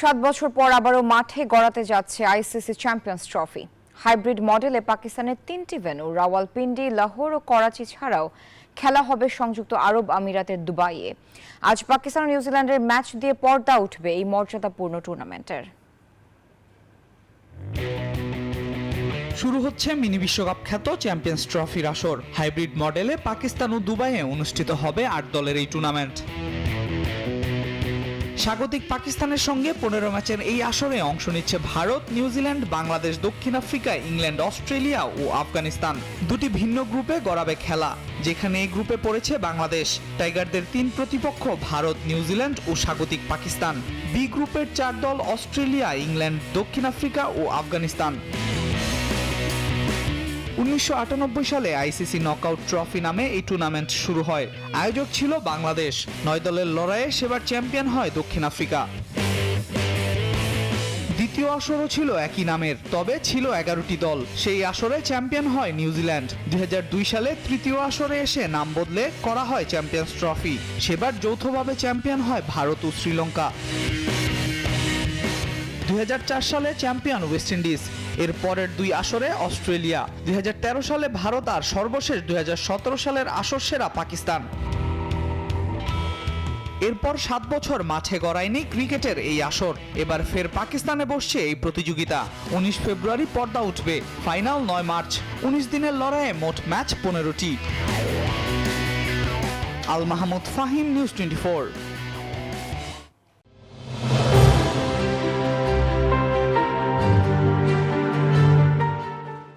7 বছর পর আবারও মাঠে গড়াতে যাচ্ছে আইসিসি চ্যাম্পিয়ন্স ট্রফি। হাইব্রিড মডেলে পাকিস্তানের 3টি ভেন্যু রাওয়ালপিন্ডি, লাহোর ও করাচি ছাড়াও খেলা হবে সংযুক্ত আরব আমিরাতের দুবাইয়ে। আজ পাকিস্তান ও নিউজিল্যান্ডের ম্যাচ দিয়ে পর্দা উঠবে এই মর্যাদাপূর্ণ টুর্নামেন্টের। শুরু হচ্ছে মিনি বিশ্বকাপ খ্যাত চ্যাম্পিয়ন্স ট্রফির আসর। হাইব্রিড মডেলে পাকিস্তান ও দুবাইয়ে অনুষ্ঠিত হবে 8 দলের এই টুর্নামেন্ট। স্বাগতিক পাকিস্তানের সঙ্গে 15 ম্যাচের এই আসরে অংশ নিচ্ছে ভারত, নিউজিল্যান্ড, বাংলাদেশ, দক্ষিণ আফ্রিকা, ইংল্যান্ড, অস্ট্রেলিয়া ও আফগানিস্তান। দুটি ভিন্ন গ্রুপে গড়াবে খেলা, যেখানে এই গ্রুপে পড়েছে বাংলাদেশ। টাইগারদের 3 প্রতিপক্ষ ভারত, নিউজিল্যান্ড ও স্বাগতিক পাকিস্তান। বি গ্রুপের 4 দল অস্ট্রেলিয়া, ইংল্যান্ড, দক্ষিণ আফ্রিকা ও আফগানিস্তান। 1998 সালে আইসিসি নকআউট ট্রফি নামে এই টুর্নামেন্ট শুরু হয়। আয়োজক ছিল বাংলাদেশ। 9 দলের লড়াইয়ে সেবার চ্যাম্পিয়ন হয় দক্ষিণ আফ্রিকা। দ্বিতীয় আসরও ছিল একই নামের, তবে ছিল 11টি দল। সেই আসরে চ্যাম্পিয়ন হয় নিউজিল্যান্ড। 2002 সালে তৃতীয় আসরে এসে নাম বদলে করা হয় চ্যাম্পিয়ন্স ট্রফি। সেবার যৌথভাবে চ্যাম্পিয়ন হয় ভারত ও শ্রীলঙ্কা। 2004 সালে চ্যাম্পিয়ন ওয়েস্ট ইন্ডিজ। এর পরের 2 আসরে অস্ট্রেলিয়া। 2013 সালে ভারত আর সর্বশেষ 2017 সালের আসর সেরা পাকিস্তান। এরপর 7 বছর মাঠে গড়ায়নি ক্রিকেটের এই আসর। এবার ফের পাকিস্তানে বসছে এই প্রতিযোগিতা। 19 ফেব্রুয়ারি পর্দা উঠবে, ফাইনাল 9 মার্চ। 19 দিনের লড়াইয়ে মোট ম্যাচ 15টি। আল মাহমুদ ফাহিম, নিউজ 24।